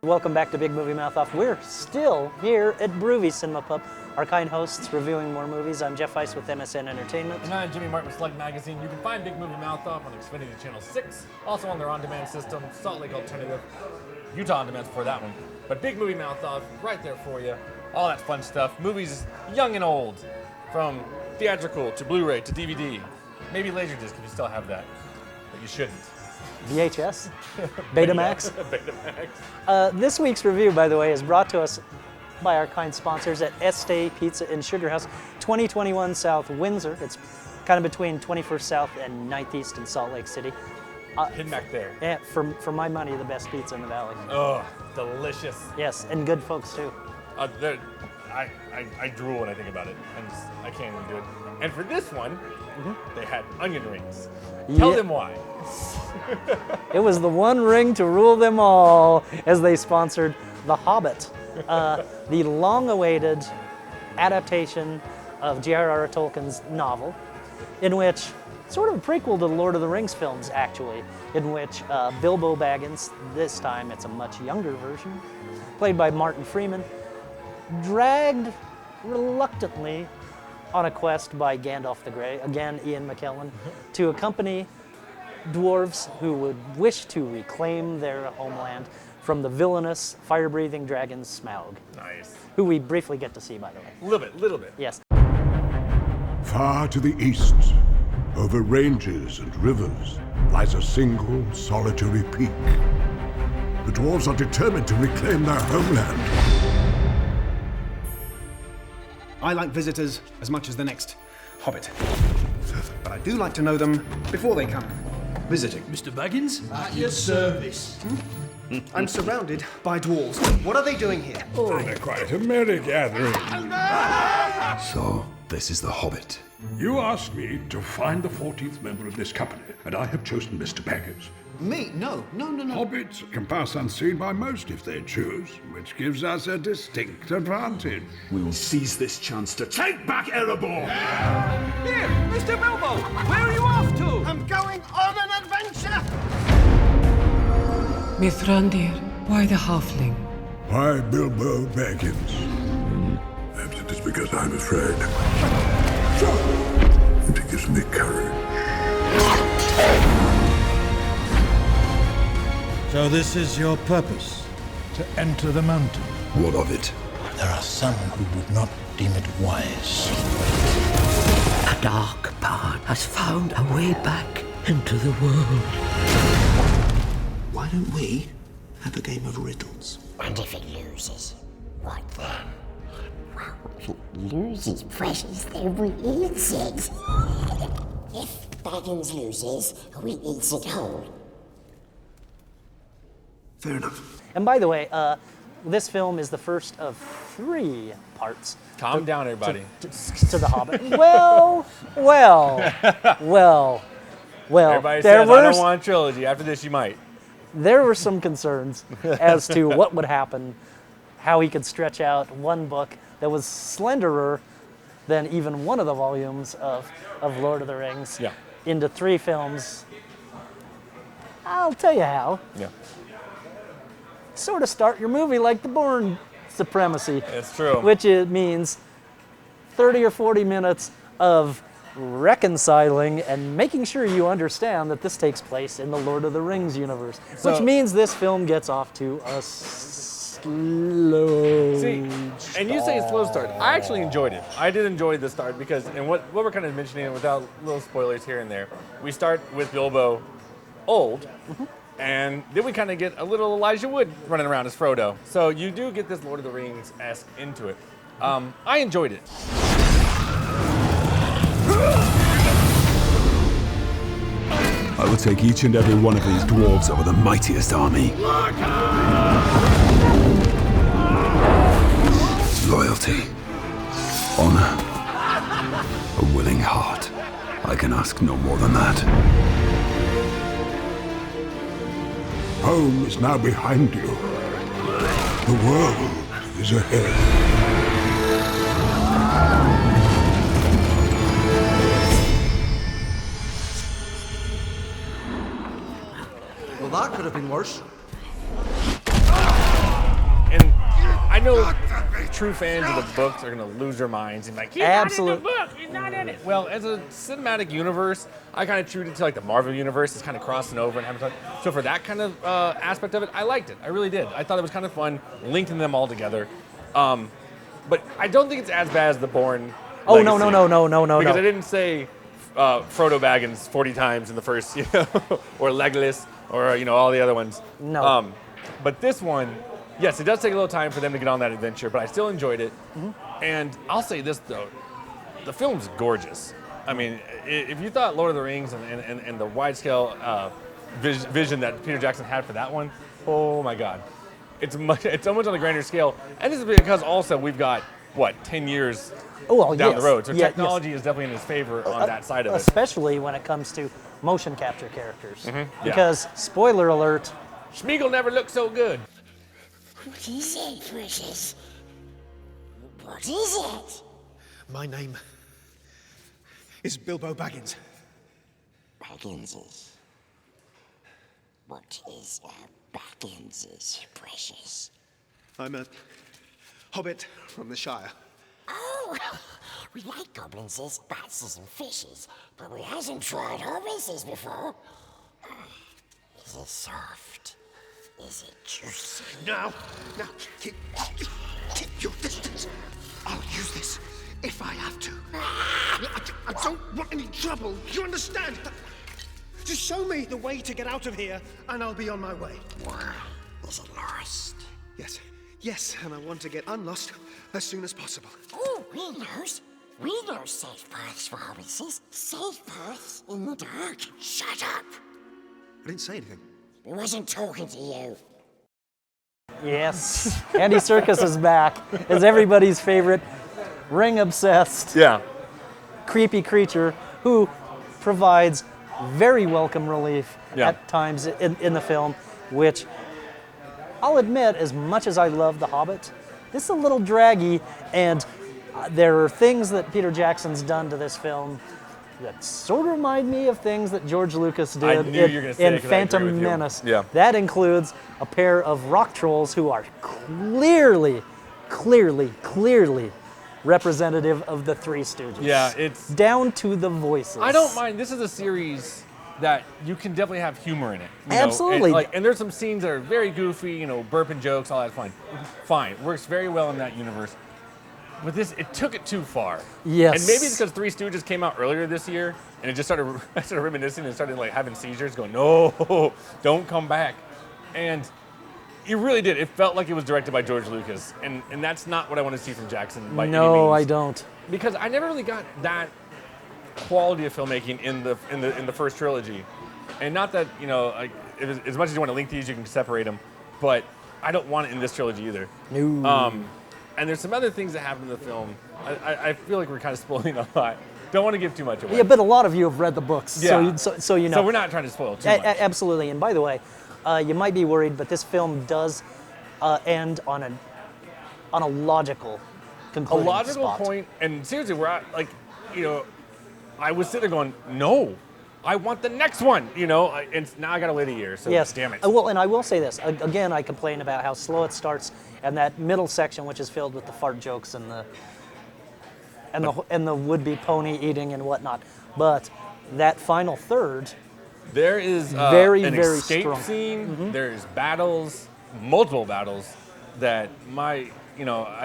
Welcome back to Big Movie Mouth Off. We're still here at Broovy Cinema Pub, our kind hosts reviewing more movies. I'm Jeff Weiss with MSN Entertainment. And I'm Jimmy Martin with Slug Magazine. You can find Big Movie Mouth Off on Xfinity Channel 6, also on their on-demand system, Salt Lake Alternative, Utah On Demand for that one. But Big Movie Mouth Off, right there for you. All that fun stuff. Movies young and old, from theatrical to Blu-ray to DVD. Maybe Laserdisc if you still have that, but you shouldn't. VHS? Betamax? Betamax. This week's review, by the way, is brought to us by our kind sponsors at Este Pizza and Sugar House, 2021 South Windsor. It's kind of between 21st South and 9th East in Salt Lake City. Hidden back there. Yeah, for my money, the best pizza in the valley. Oh, delicious. Yes, and good folks too. I drool when I think about it. I can't even do it. And for this one, they had onion rings. Tell them why. It was the one ring to rule them all, as they sponsored The Hobbit, the long-awaited adaptation of J.R.R. Tolkien's novel, in which, sort of a prequel to the Lord of the Rings films, actually, in which Bilbo Baggins, this time it's a much younger version, played by Martin Freeman, dragged reluctantly on a quest by Gandalf the Grey, again Ian McKellen, to accompany dwarves who would wish to reclaim their homeland from the villainous, fire-breathing dragon Smaug. Nice. Who we briefly get to see, by the way. Little bit. Yes. Far to the east, over ranges and rivers, lies a single solitary peak. The dwarves are determined to reclaim their homeland. I like visitors as much as the next Hobbit. But I do like to know them before they come. Visiting. Mr. Baggins? At your service. I'm surrounded by dwarves. What are they doing here? They're quite a merry gathering. So, this is the Hobbit. You asked me to find the 14th member of this company, and I have chosen Mr. Baggins. Me? No. Hobbits can pass unseen by most if they choose, which gives us a distinct advantage. We will seize this chance to take back Erebor! Here, Mr. Bilbo, where are you off to? I'm going on an adventure! Mithrandir, why the halfling? Why Bilbo Baggins? Perhaps it is because I'm afraid. And it gives me courage. So this is your purpose, to enter the mountain? What of it? There are some who would not deem it wise. A dark part has found a way back into the world. Why don't we have a game of riddles? And if it loses, what then? Well, if it loses precious, then we eat it. If Baggins loses, we eat it whole. Fair enough. And by the way, this film is the first of 3 parts. Calm down, everybody. To The Hobbit. Well. Everybody says, I don't want a trilogy. After this, you might. There were some concerns as to what would happen, how he could stretch out one book that was slenderer than even one of the volumes of Lord of the Rings into 3 films. I'll tell you how. Yeah. Sort of start your movie like the Bourne Supremacy. It's true. Which it means 30 or 40 minutes of reconciling and making sure you understand that this takes place in the Lord of the Rings universe. Which means this film gets off to a slow start. And you say slow start. I actually enjoyed it. I did enjoy the start because, and what we're kind of mentioning without little spoilers here and there, we start with Bilbo old, and then we kind of get a little Elijah Wood running around as Frodo. So you do get this Lord of the Rings-esque into it. I enjoyed it. I will take each and every one of these dwarves over the mightiest army. Loyalty, honor, a willing heart. I can ask no more than that. Home is now behind you. The world is ahead. Well, that could have been worse. I know true fans of the books are going to lose their minds and be like, he's not in the book, he's not in it. Well, as a cinematic universe, I kind of treat it to like the Marvel universe. It's kind of crossing over and having fun. So for that kind of aspect of it, I liked it. I really did. I thought it was kind of fun, linking them all together. But I don't think it's as bad as the Bourne Oh, Legacy, no. Because I didn't say Frodo Baggins 40 times in the first, or Legolas, or, all the other ones. No. But this one, yes, it does take a little time for them to get on that adventure, but I still enjoyed it. And I'll say this, though. The film's gorgeous. I mean, if you thought Lord of the Rings and the wide-scale vision that Peter Jackson had for that one, oh, my God. It's so much on a grander scale. And this is because also we've got, 10 years down the road. So technology is definitely in his favor on that side of it. Especially when it comes to motion capture characters. Because, spoiler alert, Schmeagol never looked so good. What is it, precious? What is it? My name is Bilbo Baggins. Bagginses. What is a Bagginses, precious? I'm a hobbit from the Shire. Oh, we like goblinses, batses, and fishes, but we hasn't tried hobbitses before. Is it soft? Is it juicy? Now, keep your distance. I'll use this if I have to. I don't want any trouble, you understand? Just show me the way to get out of here, and I'll be on my way. Why? Is it lost? Yes, and I want to get unlost as soon as possible. Oh, we know safe paths for hobbitses. Safe paths in the dark. Shut up! I didn't say anything. We wasn't talking to you. yes, Andy Serkis is back as everybody's favorite ring-obsessed, creepy creature who provides very welcome relief at times in the film, which I'll admit, as much as I love The Hobbit, this is a little draggy, and there are things that Peter Jackson's done to this film that sort of remind me of things that George Lucas did in Phantom Menace. Yeah. That includes a pair of rock trolls who are clearly representative of the Three Stooges. Yeah, it's down to the voices. I don't mind. This is a series that you can definitely have humor in it. Absolutely. And there's some scenes that are very goofy, burping jokes, all that's fine. Fine. Works very well in that universe. With this, it took it too far. Yes. And maybe it's because Three Stooges came out earlier this year, and it just started reminiscing and started having seizures, going, no, don't come back. And it really did. It felt like it was directed by George Lucas, and that's not what I want to see from Jackson by any means. No, I don't. Because I never really got that quality of filmmaking in the first trilogy, and not that as much as you want to link these, you can separate them, but I don't want it in this trilogy either. No. And there's some other things that happen in the film. I feel like we're kind of spoiling a lot. Don't want to give too much away. Yeah, but a lot of you have read the books, so you know. So we're not trying to spoil too much. Absolutely. And by the way, you might be worried, but this film does end on a logical conclusion. A logical point, and seriously, we're at, I was sitting there going, no, I want the next one, and now I got to wait a year, so yes. Damn it. Well, and I will say this. Again, I complain about how slow it starts, and that middle section, which is filled with the fart jokes and the would-be pony eating and whatnot. But that final third, there is very an escape strong scene. Mm-hmm. There's battles, multiple battles, that I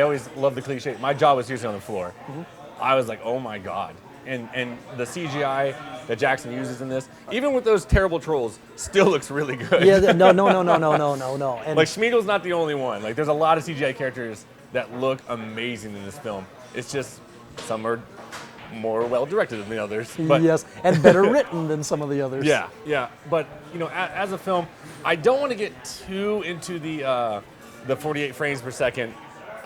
always love the cliche. My jaw was usually on the floor. Mm-hmm. I was like, oh my God. And the CGI that Jackson uses in this, even with those terrible trolls, still looks really good. Yeah, no. And Schmeagol's not the only one. There's a lot of CGI characters that look amazing in this film. It's just some are more well-directed than the others. But yes, and better written than some of the others. Yeah. But, as a film, I don't want to get too into the 48 frames per second.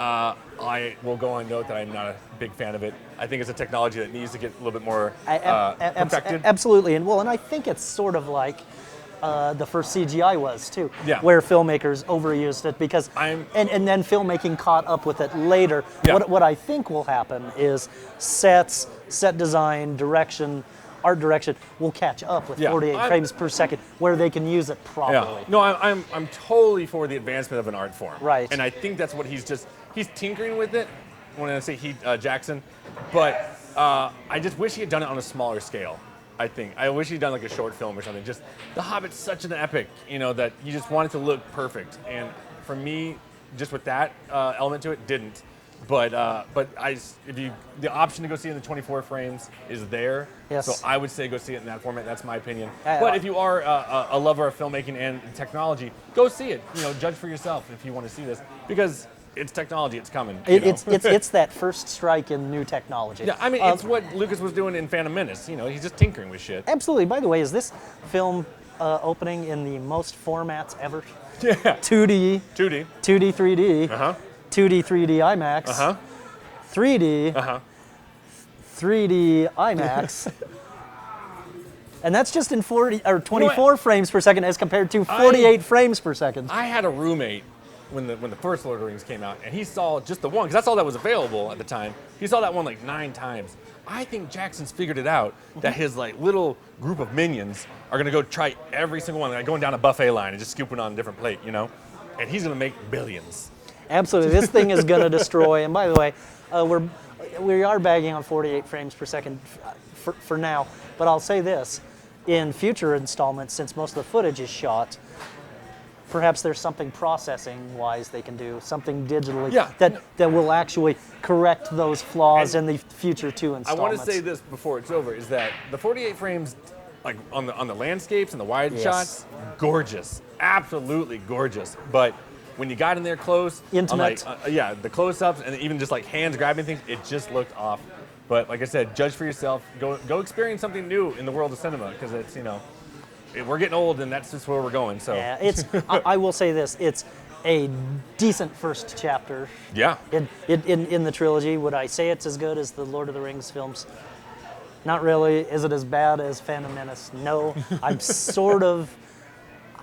I will go on note that I'm not a big fan of it. I think it's a technology that needs to get a little bit more perfected. Absolutely, and I think it's sort of like the first CGI was too, where filmmakers overused it because, and then filmmaking caught up with it later. Yeah. What I think will happen is set design, direction, art direction will catch up with Yeah, 48 frames per second, where they can use it properly. No, I'm totally for the advancement of an art form. Right. And I think that's what he's tinkering with it when I say Jackson, but I just wish he had done it on a smaller scale. I wish he'd done like a short film or something. Just The Hobbit's such an epic, that you just want it to look perfect. And for me, just with that element to it, didn't. But the option to go see it in the 24 frames is there. Yes. So I would say go see it in that format. That's my opinion. But if you are a lover of filmmaking and technology, go see it. Judge for yourself if you want to see this, because it's technology. It's coming. It's that first strike in new technology. Yeah, I mean, it's what Lucas was doing in Phantom Menace. He's just tinkering with shit. Absolutely. By the way, is this film opening in the most formats ever? Yeah. 2D, 2D, 3D, 2D, 3D IMAX, 3D, 3D IMAX. And that's just in 24 frames per second as compared to 48 frames per second. I had a roommate when the first Lord of the Rings came out, and he saw just the one, because that's all that was available at the time. He saw that one like 9 times. I think Jackson's figured it out that his like little group of minions are gonna go try every single one, like going down a buffet line and just scooping on a different plate, and he's gonna make billions. Absolutely, this thing is gonna destroy. And by the way, we are bagging on 48 frames per second for now, but I'll say this: in future installments, since most of the footage is shot, perhaps there's something processing-wise they can do, something digitally that will actually correct those flaws in the future 2 installments. I want to say this before it's over, is that the 48 frames, like on the landscapes and the wide shots, gorgeous, absolutely gorgeous. But when you got in there close, intimate, the close-ups and even just like hands grabbing things, it just looked off. But like I said, judge for yourself. Go experience something new in the world of cinema, because it's we're getting old, and that's just where we're going. So yeah, it's. I will say this: it's a decent first chapter. Yeah. In the trilogy, would I say it's as good as the Lord of the Rings films? Not really. Is it as bad as Phantom Menace? No. I'm sort of.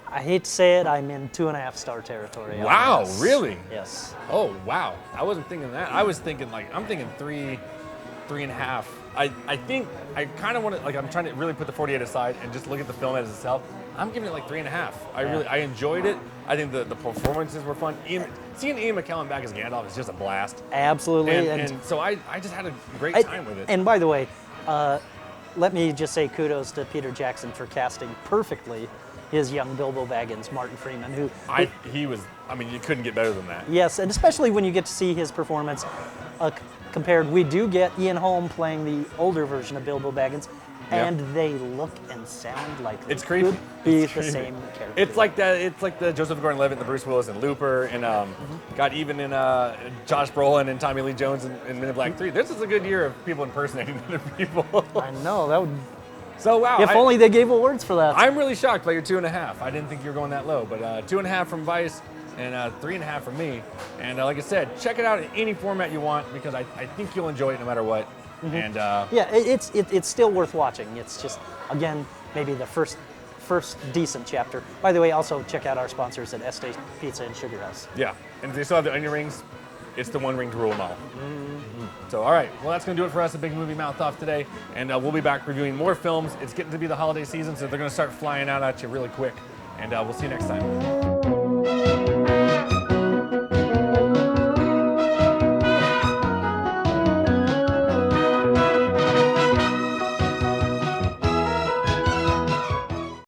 I hate to say it, I'm in 2.5-star territory. Wow, really? Yes. Oh wow, I wasn't thinking that. I was thinking I'm thinking 3.5. I think I kind of want to, I'm trying to really put the 48 aside and just look at the film as itself. I'm giving it like 3.5. I enjoyed it. I think the performances were fun. Seeing Ian McKellen back as Gandalf is just a blast. Absolutely. And so I just had a great time with it. And by the way, let me just say kudos to Peter Jackson for casting perfectly his young Bilbo Baggins, Martin Freeman, he was, you couldn't get better than that. Yes, and especially when you get to see his performance compared. We do get Ian Holm playing the older version of Bilbo Baggins, and they look and sound like it's they creepy. could be the same character. It's like the Joseph Gordon-Levitt and the Bruce Willis and Looper, and got even in Josh Brolin and Tommy Lee Jones in Men in Black 3. This is a good year of people impersonating other people. I know, that would. So wow! If only they gave awards for that. I'm really shocked by your 2.5. I didn't think you were going that low, but 2.5 from Vice and 3.5 from me. And like I said, check it out in any format you want, because I think you'll enjoy it no matter what. Mm-hmm. And yeah, it's still worth watching. It's just, again, maybe the first decent chapter. By the way, also check out our sponsors at Estate Pizza and Sugar House. Yeah, and if they still have the onion rings, it's the one ring to rule them all. Mm-hmm. So, all right. Well, that's going to do it for us at Big Movie Mouth Off today. And we'll be back reviewing more films. It's getting to be the holiday season, so they're going to start flying out at you really quick. And we'll see you next time.